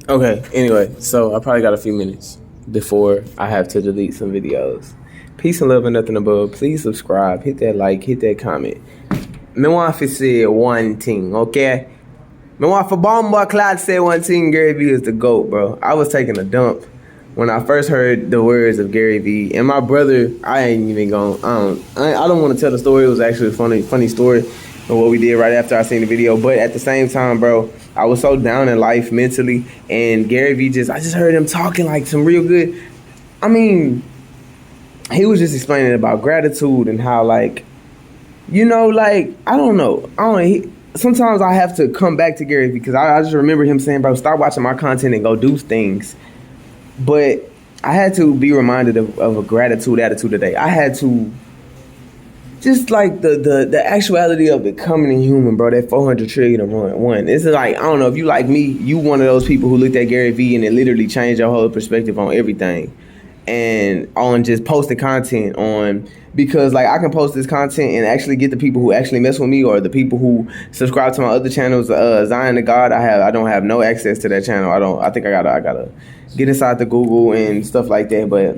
Okay, anyway, so I probably got a few minutes before I have to delete some videos. Peace and love and nothing above. Please subscribe, hit that like, hit that comment. Me want to say one thing, okay? Me want for Bomba Clyde say one thing, Garyvee is the GOAT, bro. I was taking a dump when I first heard the words of Garyvee. And my brother, I ain't even going, I don't want to tell the story. It was actually a funny story of what we did right after I seen the video. But at the same time, bro, I was so down in life mentally. And Garyvee I just heard him talking like some real good, I mean, he was just explaining about gratitude and how like, like I don't know. Sometimes I have to come back to Gary because I just remember him saying, "Bro, start watching my content and go do things." But I had to be reminded of a gratitude attitude today. I had to just like the actuality of becoming a human, bro. That 400 trillion to one. This is like I don't know if you like me. You one of those people who looked at Garyvee and it literally changed your whole perspective on everything and on just posting content on because like I can post this content and actually get the people who actually mess with me or the people who subscribe to my other channels. Zion to God, I don't have no access to that channel. I think I gotta get inside the Google and stuff like that. But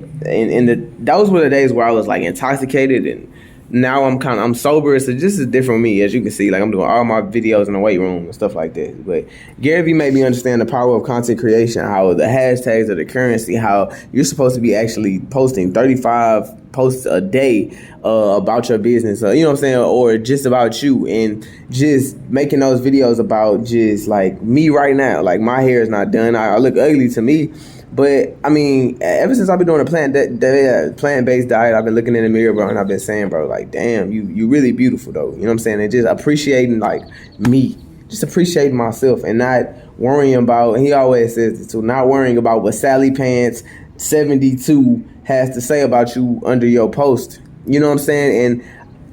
those were the days where I was like intoxicated and now I'm sober, so this is different with me, as you can see. Like I'm doing all my videos in the weight room and stuff like that. But Garyvee made me understand the power of content creation, how the hashtags are the currency, how you're supposed to be actually posting 35 posts a day about your business, you know what I'm saying, or just about you, and just making those videos about just like me right now. Like my hair is not done. I look ugly to me. But I mean, ever since I've been doing a plant-based diet, I've been looking in the mirror, bro, and I've been saying, bro, like, damn, you really beautiful though. You know what I'm saying? And just appreciating like me, just appreciating myself, and not worrying about. And he always says this too, not worrying about what Sally Pants 72 has to say about you under your post. You know what I'm saying? And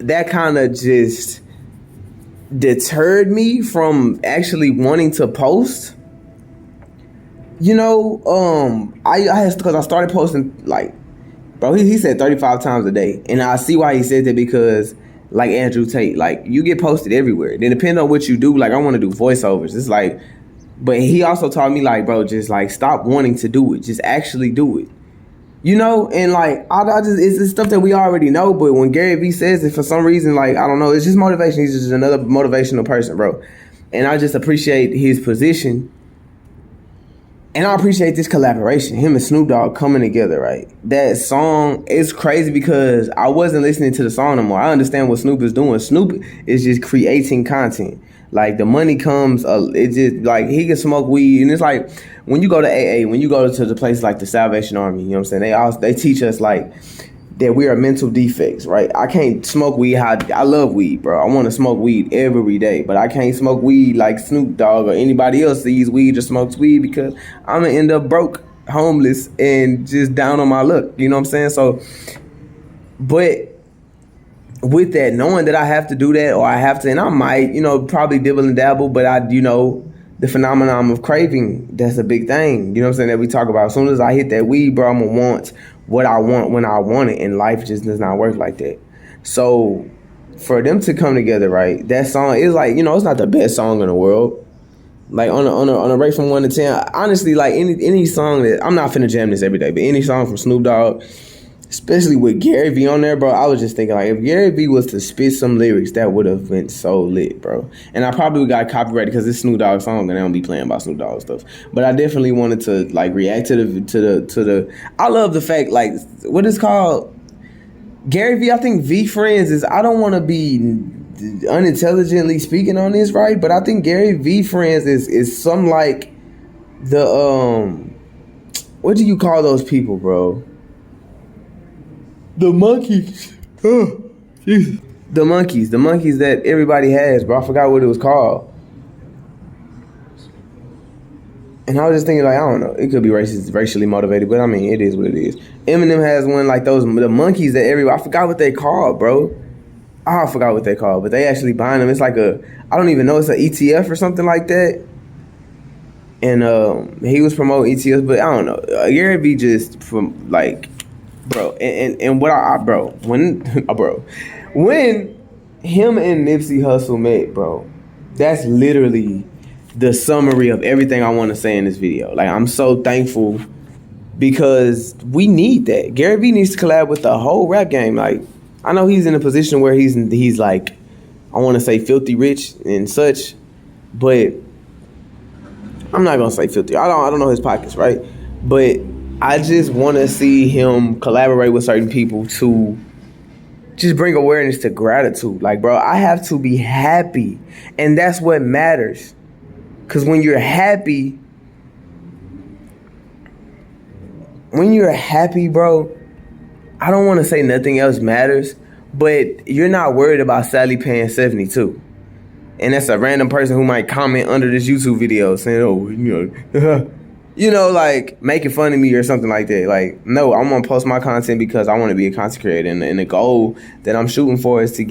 that kind of just deterred me from actually wanting to post. Because I started posting like, bro, he said 35 times a day, and I see why he said that because, like Andrew Tate, like you get posted everywhere. Then depending on what you do, like I want to do voiceovers. It's like, but he also taught me like, bro, just like stop wanting to do it, just actually do it. And like I just it's stuff that we already know. But when Garyvee says it, for some reason, like I don't know, it's just motivation. He's just another motivational person, bro, and I just appreciate his position. And I appreciate this collaboration, him and Snoop Dogg coming together, right? That song is crazy because I wasn't listening to the song no more. I understand what Snoop is doing. Snoop is just creating content. Like the money comes, it's just like he can smoke weed, and it's like when you go to AA, when you go to the places like the Salvation Army, you know what I'm saying? They teach us like that we are mental defects, right? I can't smoke weed. I love weed, bro. I want to smoke weed every day, but I can't smoke weed like Snoop Dogg or anybody else sees weed or smokes weed because I'm gonna end up broke, homeless, and just down on my luck. You know what I'm saying? So, but with that, knowing that I have to do that or I have to, and I might, probably dibble and dabble, but the phenomenon of craving, that's a big thing. You know what I'm saying, that we talk about. As soon as I hit that weed, bro, I'm going to want what I want when I want it, and life just does not work like that. So for them to come together, right, that song is like, it's not the best song in the world. Like on a rate from 1 to 10, honestly, like any song that, I'm not finna jam this every day, but any song from Snoop Dogg, especially with Garyvee on there, bro, I was just thinking, like, if Garyvee was to spit some lyrics, that would have been so lit, bro. And I probably got copyrighted because it's Snoop Dogg song, and I don't be playing about Snoop Dogg stuff. But I definitely wanted to, like, react to the. I love the fact, like, what is called Garyvee. I think V Friends is. I don't want to be unintelligently speaking on this, right? But I think Garyvee Friends is some like the what do you call those people, bro? The monkeys. Oh, Jesus. The monkeys that everybody has, bro. I forgot what it was called. And I was just thinking, like, I don't know. It could be racially motivated, but I mean, it is what it is. Eminem has one like the monkeys that everybody. I forgot what they called, bro. I forgot what they called, but they actually buying them. It's like I don't even know. It's an ETF or something like that. And he was promoting ETFs, but I don't know. Garyvee just from like. Bro, and what when him and Nipsey Hussle met, bro, that's literally the summary of everything I want to say in this video. Like, I'm so thankful because we need that. Garyvee needs to collab with the whole rap game. Like, I know he's in a position where he's like, I want to say filthy rich and such, but I'm not gonna say filthy. I don't know his pockets, right? But I just want to see him collaborate with certain people to just bring awareness to gratitude. Like, bro, I have to be happy, and that's what matters. Cause when you're happy, bro, I don't want to say nothing else matters, but you're not worried about Sally paying 72. And that's a random person who might comment under this YouTube video saying, oh, like making fun of me or something like that. Like, no, I'm going to post my content because I want to be a content creator. And the goal that I'm shooting for is to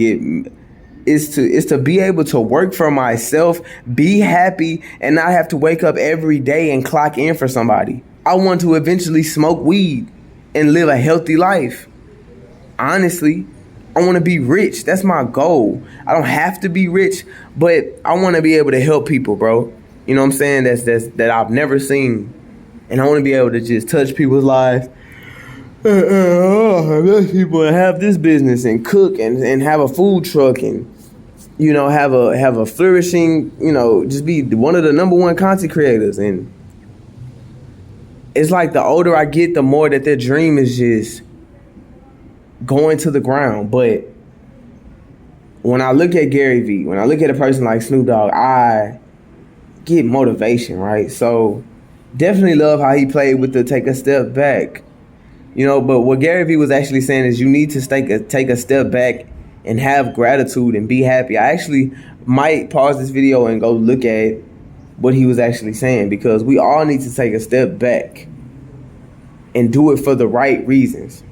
be able to work for myself, be happy, and not have to wake up every day and clock in for somebody. I want to eventually smoke weed and live a healthy life. Honestly, I want to be rich. That's my goal. I don't have to be rich, but I want to be able to help people, bro. You know what I'm saying? That I've never seen. And I want to be able to just touch people's lives. Bless people and have this business and cook and have a food truck and, have a flourishing, just be one of the number one content creators. And it's like the older I get, the more that their dream is just going to the ground. But when I look at Garyvee, when I look at a person like Snoop Dogg, I get motivation, right? So definitely love how he played with the take a step back. But what Garyvee was actually saying is you need to take a step back and have gratitude and be happy. I actually might pause this video and go look at what he was actually saying, because we all need to take a step back and do it for the right reasons.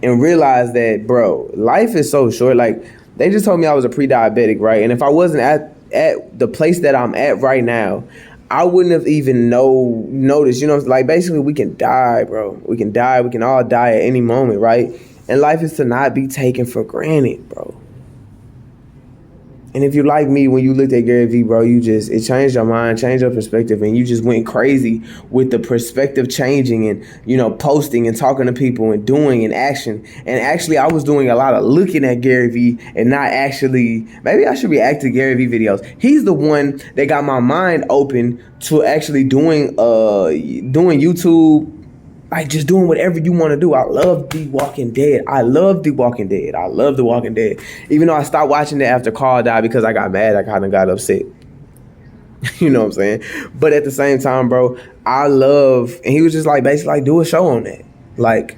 And realize that, bro, life is so short. Like, they just told me I was a pre-diabetic, right? And if I wasn't at the place that I'm at right now, I wouldn't have even noticed. Like, basically, we can die, bro. We can die. We can all die at any moment, right? And life is to not be taken for granted, bro. And if you're like me, when you looked at Garyvee, bro, it changed your mind, changed your perspective, and you just went crazy with the perspective changing and, posting and talking to people and doing and action. And actually, I was doing a lot of looking at Garyvee and not actually, maybe I should react to Garyvee videos. He's the one that got my mind open to actually doing YouTube. Like, just doing whatever you want to do. I love The Walking Dead. Even though I stopped watching it after Carl died because I got mad. I kind of got upset. You know what I'm saying? But at the same time, bro, and he was just like, basically like, do a show on that. Like,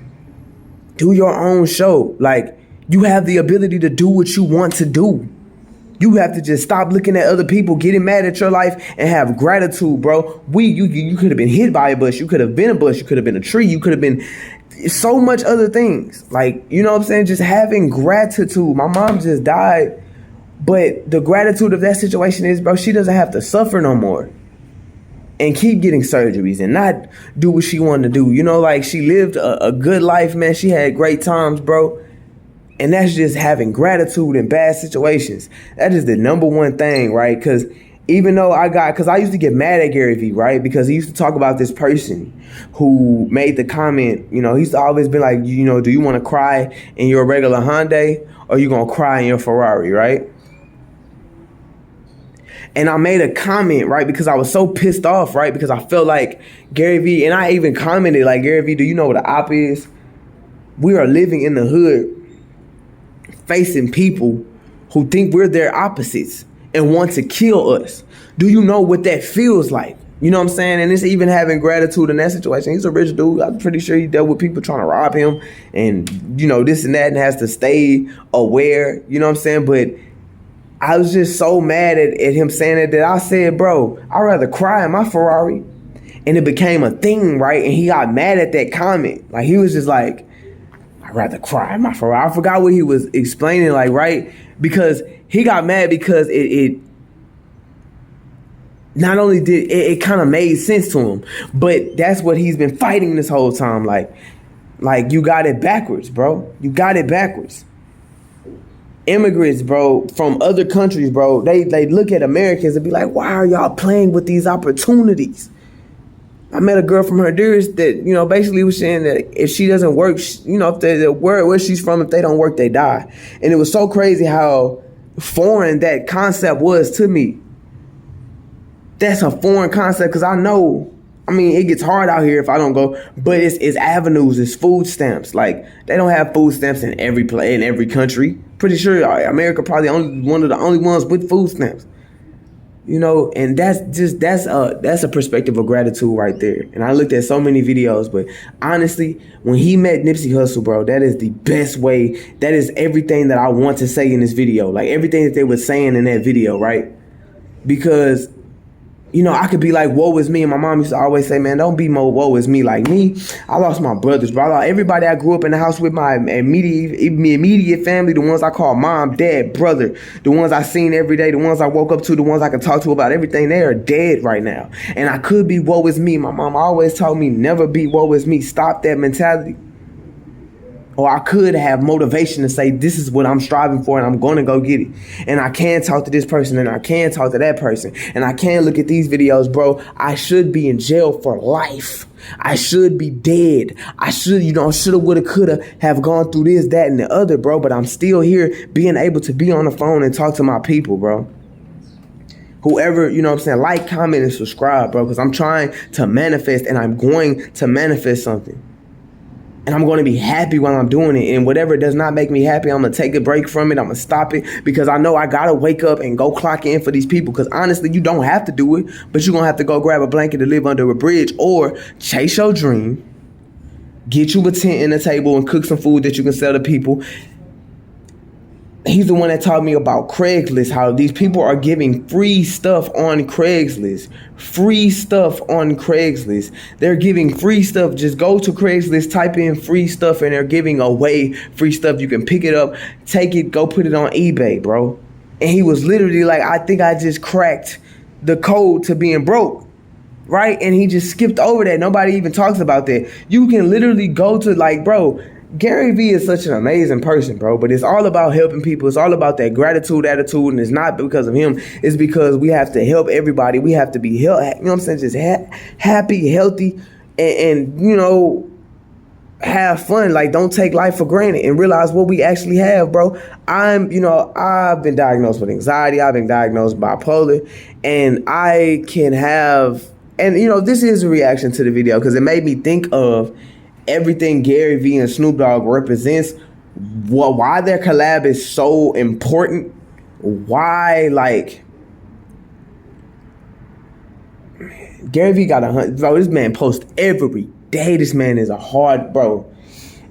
do your own show. Like, you have the ability to do what you want to do. You have to just stop looking at other people, getting mad at your life, and have gratitude, bro. You could have been hit by a bus. You could have been a bus. You could have been a tree. You could have been so much other things. Like, you know what I'm saying? Just having gratitude. My mom just died. But the gratitude of that situation is, bro, she doesn't have to suffer no more and keep getting surgeries and not do what she wanted to do. Like, she lived a good life, man. She had great times, bro. And that's just having gratitude in bad situations. That is the number one thing, right? Because even though I used to get mad at Garyvee, right? Because he used to talk about this person who made the comment, he used to always be like, do you want to cry in your regular Hyundai or you going to cry in your Ferrari, right? And I made a comment, right? Because I was so pissed off, right? Because I felt like Garyvee, and I even commented like, Garyvee, do you know what an op is? We are living in the hood, facing people who think we're their opposites and want to kill us. Do you know what that feels like? You know what I'm saying? And it's even having gratitude in that situation. He's a rich dude. I'm pretty sure he dealt with people trying to rob him and, this and that, and has to stay aware. You know what I'm saying? But I was just so mad at him saying that I said, bro, I'd rather cry in my Ferrari. And it became a thing, right? And he got mad at that comment. Like, he was just like, I'd rather cry in my Ferrari. I forgot what he was explaining, like, right? Because he got mad because it not only did it kind of made sense to him, but that's what he's been fighting this whole time. Like you got it backwards, bro. You got it backwards. immigrants, bro, from other countries, bro, they look at Americans and be like, why are y'all playing with these opportunities? I met a girl from Honduras that, basically was saying that if she doesn't work, if where she's from, if they don't work, they die. And it was so crazy how foreign that concept was to me. That's a foreign concept because it gets hard out here if I don't go, but it's avenues, it's food stamps. Like, they don't have food stamps in every country. Pretty sure America probably one of the only ones with food stamps. And that's a perspective of gratitude right there. And I looked at so many videos, but honestly, when he met Nipsey Hussle, bro, that is the best way. That is everything that I want to say in this video. Like, everything that they were saying in that video, right? Because I could be like, woe is me. And my mom used to always say, man, don't be more woe is me. Like me, I lost my brothers, bro. I lost everybody I grew up in the house with, my immediate family, the ones I call mom, dad, brother, the ones I seen every day, the ones I woke up to, the ones I could talk to about everything. They are dead right now. And I could be woe is me. My mom always told me, never be woe is me. Stop that mentality. Or I could have motivation to say, this is what I'm striving for and I'm going to go get it. And I can talk to this person and I can talk to that person. And I can look at these videos, bro. I should be in jail for life. I should be dead. I should, shoulda, woulda, coulda have gone through this, that, and the other, bro. But I'm still here being able to be on the phone and talk to my people, bro. Whoever, like, comment, and subscribe, bro. Because I'm trying to manifest and I'm going to manifest something. And I'm going to be happy while I'm doing it. And whatever does not make me happy, I'm going to take a break from it. I'm going to stop it because I know I got to wake up and go clock in for these people. Because honestly, you don't have to do it, but you're going to have to go grab a blanket to live under a bridge or chase your dream, get you a tent and a table and cook some food that you can sell to people. He's the one that taught me about Craigslist, how these people are giving free stuff on Craigslist. Free stuff on Craigslist. They're giving free stuff. Just go to Craigslist, type in free stuff, and they're giving away free stuff. You can pick it up, take it, go put it on eBay, bro. And he was literally like, I think I just cracked the code to being broke. Right? And he just skipped over that. Nobody even talks about that. You can literally go to, like, bro, Garyvee is such an amazing person, bro, but it's all about helping people. It's all about that gratitude attitude, and it's not because of him. It's because we have to help everybody. We have to be, just happy, healthy, and have fun. Like, don't take life for granted and realize what we actually have, bro. I've been diagnosed with anxiety. I've been diagnosed bipolar, and I can have, and this is a reaction to the video because it made me think of everything Garyvee and Snoop Dogg represents, why their collab is so important, why, like, Garyvee got 100, bro, this man posts every day. This man is a hard, bro,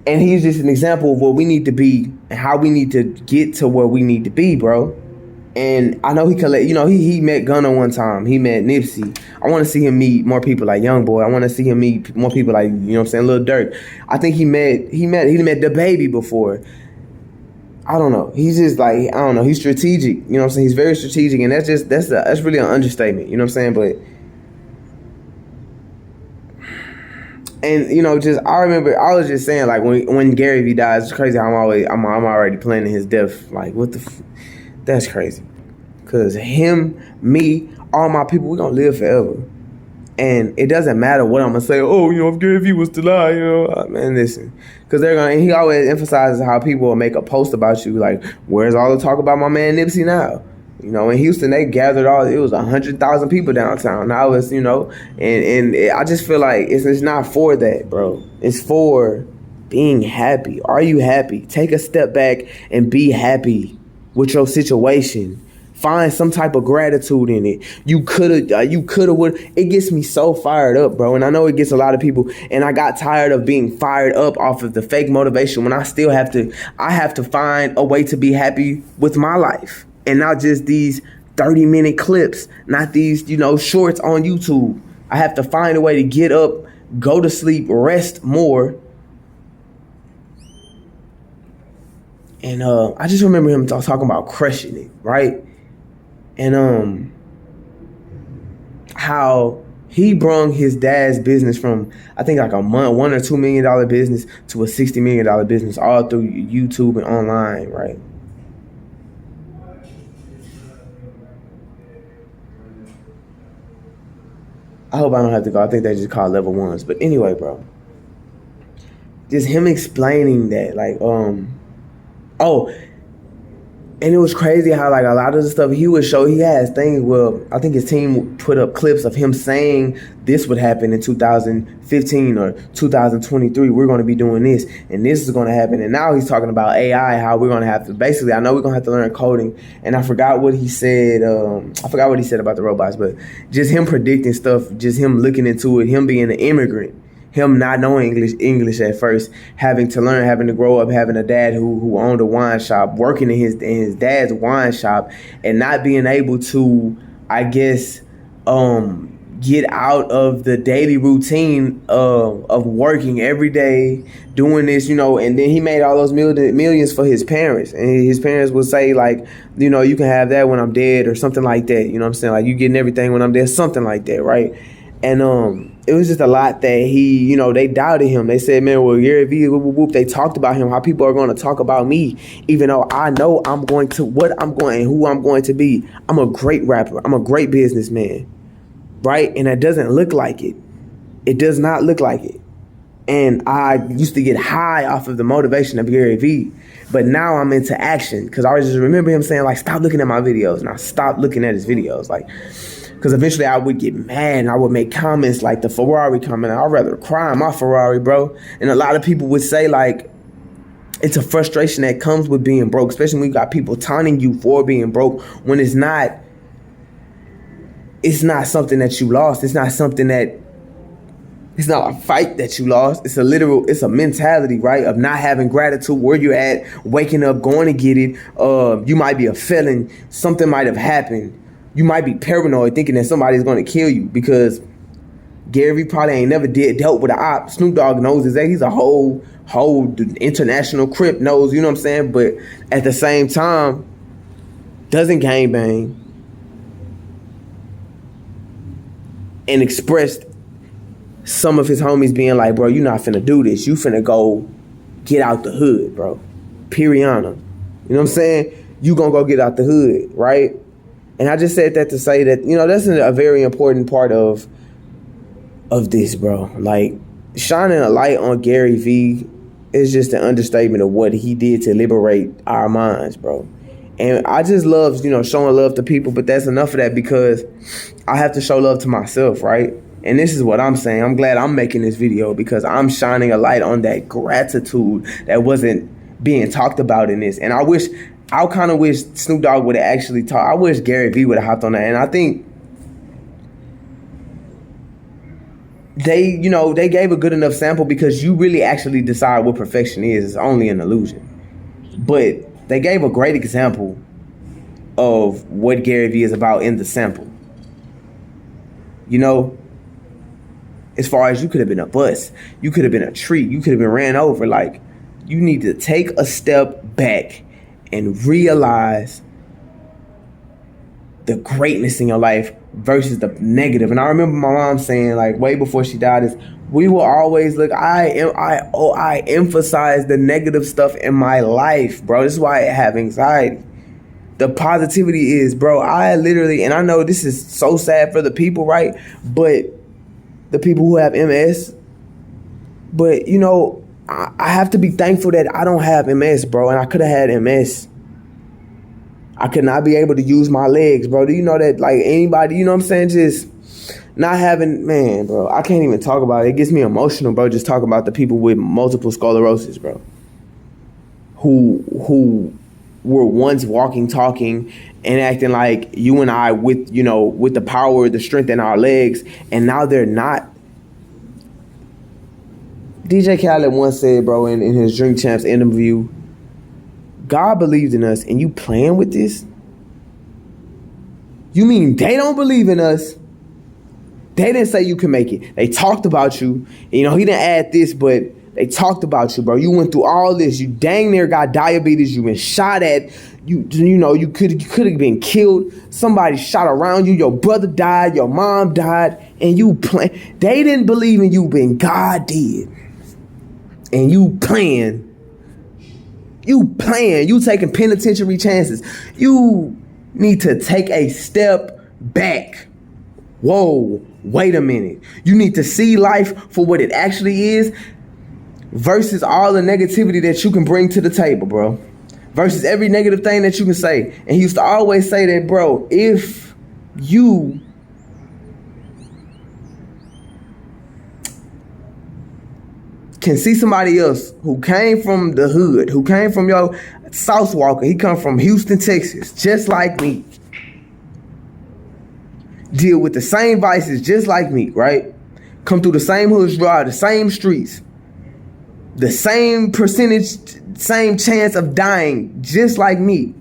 and he's just an example of what we need to be and how we need to get to where we need to be, bro. And I know he met Gunna one time. He met Nipsey. I want to see him meet more people like Youngboy. I want to see him meet more people like, Lil Durk. I think he met the Baby before. I don't know. He's just like, I don't know. He's strategic. He's very strategic, and that's really an understatement. But and I remember I was just saying, like, when Garyvee dies, it's crazy how I'm already planning his death. Like, what the that's crazy. Cause him, me, all my people, we're gonna live forever. And it doesn't matter what I'm gonna say. Oh, if Garyvee was to lie, man, listen. Cause and he always emphasizes how people will make a post about you, like, where's all the talk about my man Nipsey now? In Houston, they gathered it was 100,000 people downtown. Now it's, and I just feel like it's not for that, bro. It's for being happy. Are you happy? Take a step back and be happy with your situation. Find some type of gratitude in it. You coulda, would. It gets me so fired up, bro. And I know it gets a lot of people. And I got tired of being fired up off of the fake motivation when I have to find a way to be happy with my life. And not just these 30-minute clips, not these, shorts on YouTube. I have to find a way to get up, go to sleep, rest more. And I just remember him talking about crushing it, right? And how he brung his dad's business from, I think, like a $1 or $2 million business to a $60 million business all through YouTube and online, right? I hope I don't have to go. I think they just call level ones. But anyway, bro. Just him explaining that, like, oh, and it was crazy how, like, a lot of the stuff he would show, he has things, well, I think his team put up clips of him saying this would happen in 2015 or 2023. We're going to be doing this, and this is going to happen. And now he's talking about AI, how we're going to have to, basically, I know we're going to have to learn coding. And I forgot what he said. I forgot what he said about the robots, but just him predicting stuff, just him looking into it, him being an immigrant. Him not knowing English at first, having to learn, having to grow up, having a dad who owned a wine shop, working in his dad's wine shop, and not being able to, I guess, get out of the daily routine of working every day, doing this, you know. And then he made all those millions for his parents, and his parents would say, like, you know, you can have that when I'm dead or something like that. You know what I'm saying? Like, you getting everything when I'm dead, something like that, right? And it was just a lot that he, you know, they doubted him. They said, man, well, Garyvee, whoop, whoop, whoop. They talked about him, how people are going to talk about me, even though I know I'm going to, what I'm going, and who I'm going to be. I'm a great rapper. I'm a great businessman, right? And it doesn't look like it. It does not look like it. And I used to get high off of the motivation of Garyvee, but now I'm into action, because I just remember him saying, like, stop looking at my videos, and I stopped looking at his videos, like, because eventually I would get mad and I would make comments like the Ferrari comment. I'd rather cry in my Ferrari, bro. And a lot of people would say, like, it's a frustration that comes with being broke, especially when you got people taunting you for being broke, when it's not something that you lost. It's not something that, it's not a fight that you lost. It's a mentality, right, of not having gratitude where you're at, waking up, going to get it. You might be a felon. Something might have happened. You might be paranoid thinking that somebody's going to kill you, because Garyvee probably ain't never dealt with an op. Snoop Dogg knows that he's a whole international crip, knows, you know what I'm saying? But at the same time, doesn't gangbang, and expressed some of his homies being like, bro, you not finna do this. You finna go get out the hood, bro. Periana. You know what I'm saying? You gonna go get out the hood, right? And I just said that to say that, you know, that's a very important part of this, bro. Like, shining a light on Garyvee is just an understatement of what he did to liberate our minds, bro. And I just love, you know, showing love to people, but that's enough of that, because I have to show love to myself, right? And this is what I'm saying. I'm glad I'm making this video, because I'm shining a light on that gratitude that wasn't being talked about in this. And I kind of wish Snoop Dogg would have actually talked. I wish Garyvee would have hopped on that. And I think they gave a good enough sample, because you really actually decide what perfection is. It's only an illusion. But they gave a great example of what Garyvee is about in the sample. You know, as far as you could have been a bus, you could have been a tree, you could have been ran over. Like, you need to take a step back and realize the greatness in your life versus the negative. And I remember my mom saying, like, way before she died, is we will always look, I emphasize the negative stuff in my life, bro. This is why I have anxiety. The positivity is, bro, I literally, and I know this is so sad for the people, right? But the people who have MS, but, you know, I have to be thankful that I don't have MS, bro. And I could have had MS. I could not be able to use my legs, bro. Do you know that, like, anybody, you know what I'm saying, just not having, man, bro, I can't even talk about it. It gets me emotional, bro, just talking about the people with multiple sclerosis, bro, who were once walking, talking, and acting like you and I with, you know, with the power, the strength in our legs, and now they're not. DJ Khaled once said, bro, in his Drink Champs interview, God believed in us, and you playing with this? You mean they don't believe in us? They didn't say you can make it. They talked about you. You know, he didn't add this, but they talked about you, bro. You went through all this. You dang near got diabetes. You been shot at. You know, you could have been killed. Somebody shot around you. Your brother died. Your mom died. And you playing. They didn't believe in you, but God did. And you playing. You taking penitentiary chances. You need to take a step back. Whoa, wait a minute. You need to see life for what it actually is versus all the negativity that you can bring to the table, bro. Versus every negative thing that you can say. And he used to always say that, bro, if you can see somebody else who came from the hood, who came from your South Walker, he come from Houston, Texas, just like me. Deal with the same vices just like me, right? Come through the same hoods, drive the same streets. The same percentage, same chance of dying just like me.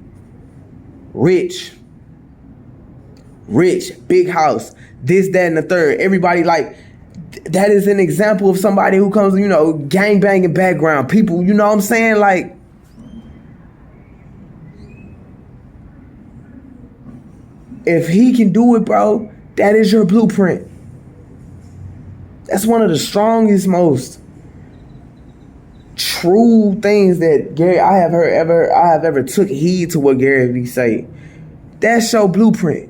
Rich, big house, this, that, and the third. Everybody like, that is an example of somebody who comes, you know, gang banging background. People, you know what I'm saying? Like, if he can do it, bro, that is your blueprint. That's one of the strongest, most true things that I have ever took heed to what Garyvee say. That's your blueprint.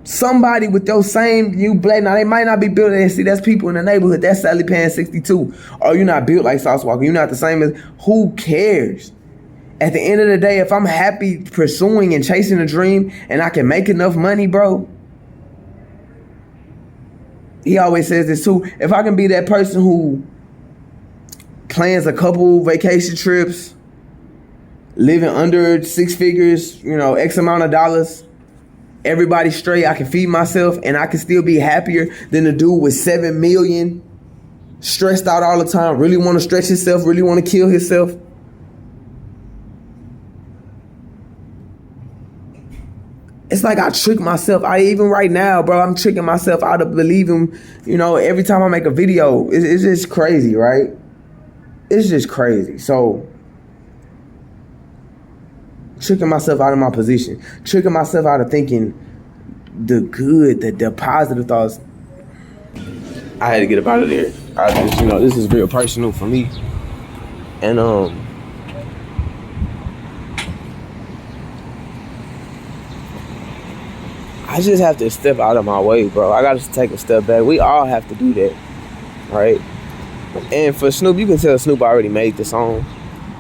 Somebody with your same, you black, now they might not be built, and see, that's people in the neighborhood, that's Sally Pan 62. Or you're not built like Sauce Walker, you're not the same as, who cares? At the end of the day, if I'm happy pursuing and chasing a dream and I can make enough money, bro. He always says this too. If I can be that person who plans a couple vacation trips, living under 6 figures, you know, X amount of dollars, everybody straight, I can feed myself and I can still be happier than the dude with 7 million, stressed out all the time, really want to stretch himself, really want to kill himself. It's like I trick myself. Even right now, bro, I'm tricking myself out of believing, you know, every time I make a video. It's just crazy, right? It's just crazy. So, tricking myself out of my position. Tricking myself out of thinking the good, the positive thoughts. I had to get up out of there. I just, you know, this is real personal for me. And, I just have to step out of my way, bro. I got to take a step back. We all have to do that, right? And for Snoop, you can tell Snoop already made the song,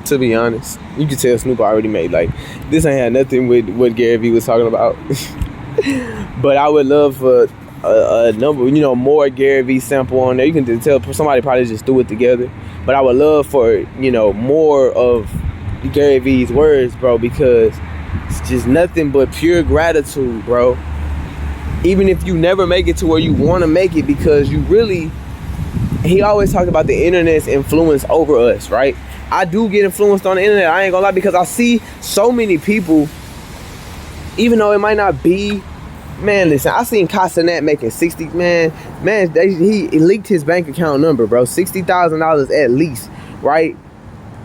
to be honest. You can tell Snoop already made, like, this ain't had nothing with what Garyvee was talking about. But I would love for a number, you know, more Garyvee sample on there. You can tell somebody probably just threw it together. But I would love for, you know, more of Garyvee's words, bro, because it's just nothing but pure gratitude, bro. Even if you never make it to where you want to make it, because you really, he always talked about the internet's influence over us, right? I do get influenced on the internet, I ain't gonna lie, because I see so many people, even though it might not be, man, listen, I seen Castanet making 60, he leaked his bank account number, bro, $60,000 at least, right?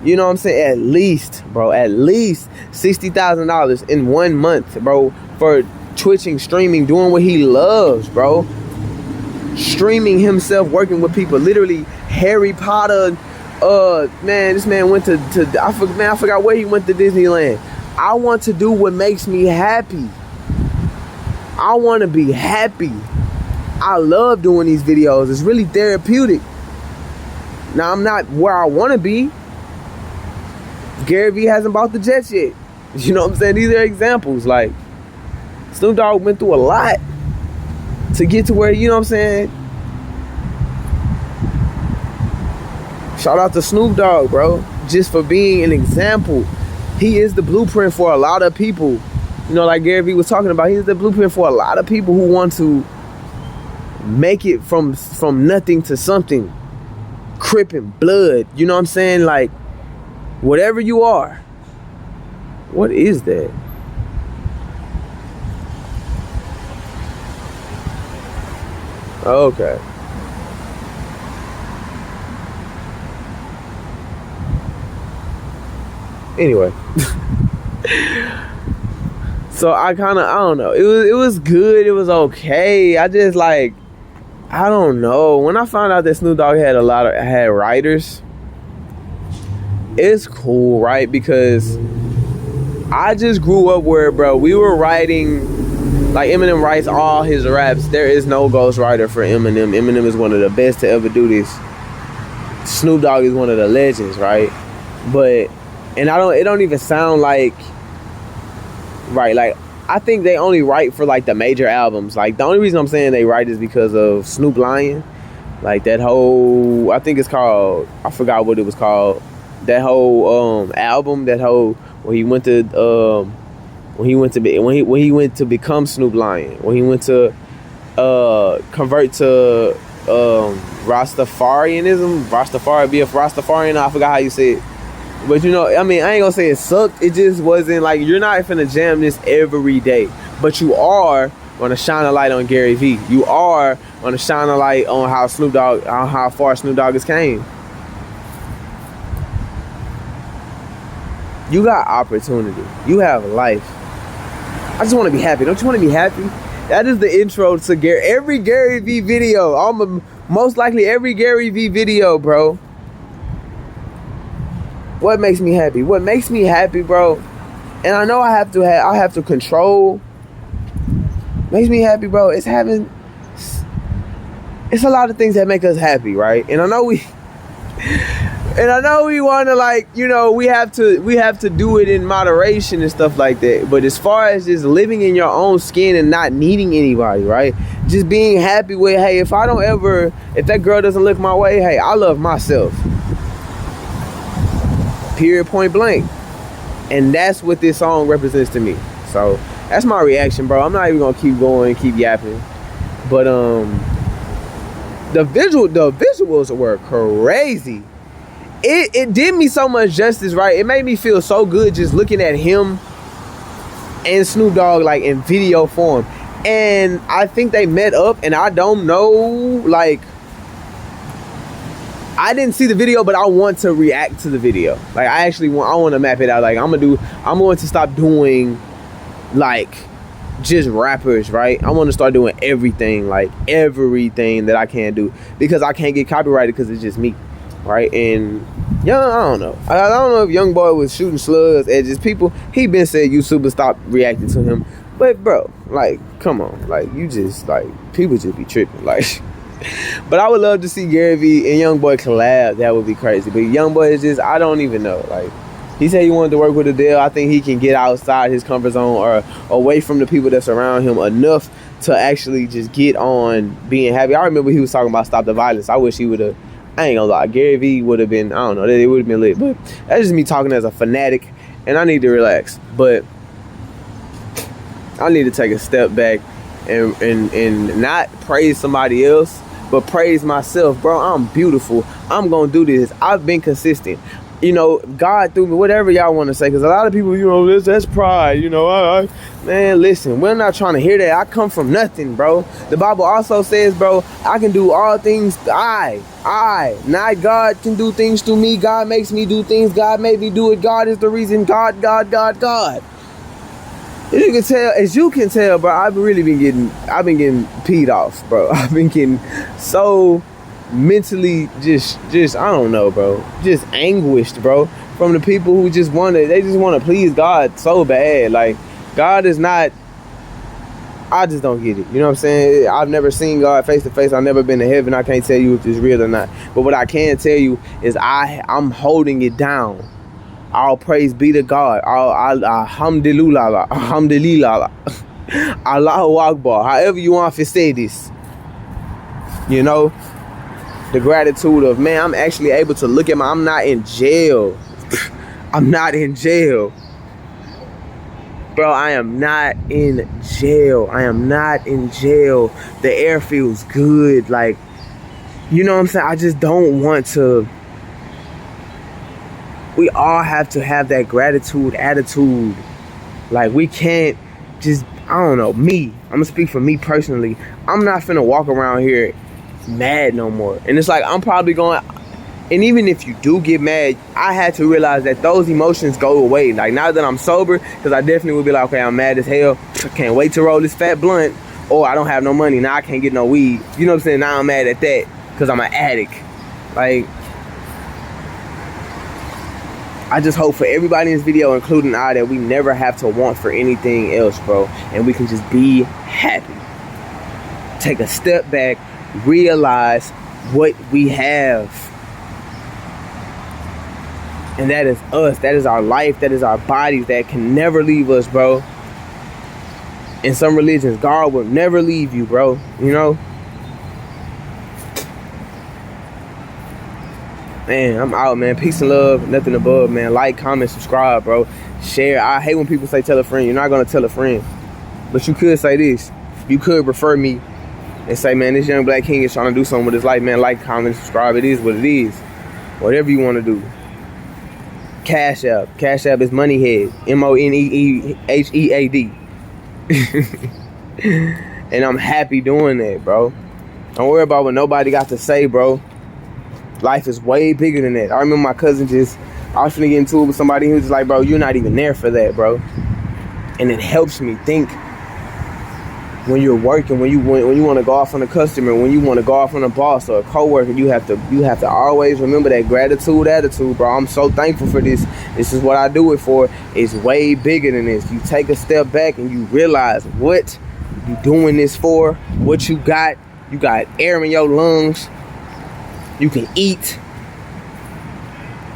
You know what I'm saying? At least, bro, at least $60,000 in 1 month, bro, for twitching, streaming, doing what he loves, bro. Streaming himself, working with people. Literally, Harry Potter, this man went to I forgot where he went to Disneyland. I want to do what makes me happy. I want to be happy. I love doing these videos. It's really therapeutic. Now, I'm not where I want to be. Garyvee hasn't bought the Jets yet. You know what I'm saying? These are examples. Like, Snoop Dogg went through a lot to get to where, you know what I'm saying? Shout out to Snoop Dogg, bro, just for being an example. He is the blueprint for a lot of people. You know, like Garyvee was talking about, he's the blueprint for a lot of people who want to make it from nothing to something. Crippin' blood, you know what I'm saying? Like, whatever you are. What is that? Okay. Anyway. So I don't know. It was good. It was okay. I just like, I don't know. When I found out that Snoop Dogg had had writers, it's cool, right? Because I just grew up where, bro, we were writing Like Eminem writes all his raps. There is no ghostwriter for Eminem. Eminem is one of the best to ever do this. Snoop Dogg is one of the legends, right? But and it don't even sound like right. Like I think they only write for like the major albums. Like the only reason I'm saying they write is because of Snoop lying. Like that whole, I think it's called, I forgot what it was called. That whole album, that whole when he went to become Snoop Lion, when he went to convert to Rastafarian, I forgot how you say it. But you know, I mean, I ain't gonna say it sucked. It just wasn't like, you're not finna jam this every day. But you are gonna shine a light on Garyvee. You are gonna shine a light on how how far Snoop Dogg has came. You got opportunity. You have life. I just want to be happy. Don't you want to be happy? That is the intro to every Garyvee video. Most likely every Garyvee video, bro. What makes me happy? What makes me happy, bro? And I know I have to control. Makes me happy, bro. It's a lot of things that make us happy, right? And I know we want to, like, you know, we have to do it in moderation and stuff like that. But as far as just living in your own skin and not needing anybody, right? Just being happy with, hey, if that girl doesn't look my way, hey, I love myself. Period, point blank. And that's what this song represents to me. So that's my reaction, bro. I'm not even gonna keep going, keep yapping. But the visuals were crazy. It did me so much justice, right? It made me feel so good just looking at him and Snoop Dogg like in video form. And I think they met up, and I don't know, like, I didn't see the video, but I want to react to the video. Like, I want to map it out. Like, I'm going to stop doing like just rappers, right? I want to start doing everything, like everything that I can do, because I can't get copyrighted because it's just me, right? And yeah, I don't know. I don't know if Young Boy was shooting slugs at just people. He been said YouTubers stop reacting to him, but bro, like, come on, like, you just, like, people just be tripping, like. But I would love to see Garyvee and Young Boy collab. That would be crazy. But Young Boy is just, I don't even know. Like, he said he wanted to work with Adele. I think he can get outside his comfort zone or away from the people that's around him enough to actually just get on being happy. I remember he was talking about Stop the Violence. I wish he would have, I ain't gonna lie, Garyvee would have been, I don't know, it would have been lit. But that's just me talking as a fanatic, and I need to relax. But I need to take a step back and not praise somebody else, but praise myself. Bro, I'm beautiful. I'm gonna do this. I've been consistent. You know, God through me, whatever y'all want to say, because a lot of people, you know, that's pride, you know. Man, listen, we're not trying to hear that. I come from nothing, bro. The Bible also says, bro, I can do all things. Not God can do things through me. God makes me do things. God made me do it. God is the reason. God. As you can tell, bro, I've been getting peed off, bro. I've been getting so mentally just I don't know, bro, just anguished, bro, from the people who just want to please God so bad. Like, God is not, I just don't get it. You know what I'm saying? I've never seen God face to face. I've never been to heaven. I can't tell you if it's real or not. But what I can tell you is I'm holding it down. All praise be to God. Alhamdulillah. Allahu Akbar. However you want to say this. You know? The gratitude of, man, I'm actually able to look at I'm not in jail. I'm not in jail. Bro, I am not in jail. I am not in jail. The air feels good. Like, you know what I'm saying? I just don't want to. We all have to have that gratitude attitude. Like, we can't just, I don't know, I'm gonna speak for me personally. I'm not finna walk around here mad no more. And it's like, I'm probably going, and even if you do get mad, I had to realize that those emotions go away. Like, now that I'm sober, because I definitely would be like, okay, I'm mad as hell. I can't wait to roll this fat blunt. Or I don't have no money. Now I can't get no weed. You know what I'm saying? Now I'm mad at that because I'm an addict. Like, I just hope for everybody in this video, including I, that we never have to want for anything else, bro. And we can just be happy. Take a step back, realize what we have. And that is us. That is our life. That is our bodies that can never leave us, bro. In some religions, God will never leave you, bro. You know? Man, I'm out, man. Peace and love, nothing above, man. Like, comment, subscribe, bro. Share. I hate when people say tell a friend. You're not going to tell a friend. But you could say this. You could refer me and say, man, this young black king is trying to do something with his life, man. Like, comment, subscribe. It is what it is. Whatever you want to do. Cash App. Cash App is Moneyhead. MONEEHEAD. And I'm happy doing that, bro. Don't worry about what nobody got to say, bro. Life is way bigger than that. I remember my cousin I was finna get into it with somebody who was just like, bro, you're not even there for that, bro. And it helps me think when you're working, when you want to go off on a customer, when you want to go off on a boss or a coworker, you have to always remember that gratitude attitude, bro. I'm so thankful for this. This is what I do it for. It's way bigger than this. You take a step back and you realize what you're doing this for, what you got. You got air in your lungs. You can eat.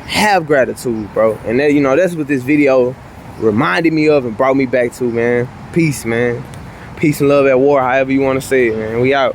Have gratitude, bro. And that, you know, that's what this video reminded me of and brought me back to, man. Peace, man. Peace and love at war, however you want to say it, man. We out.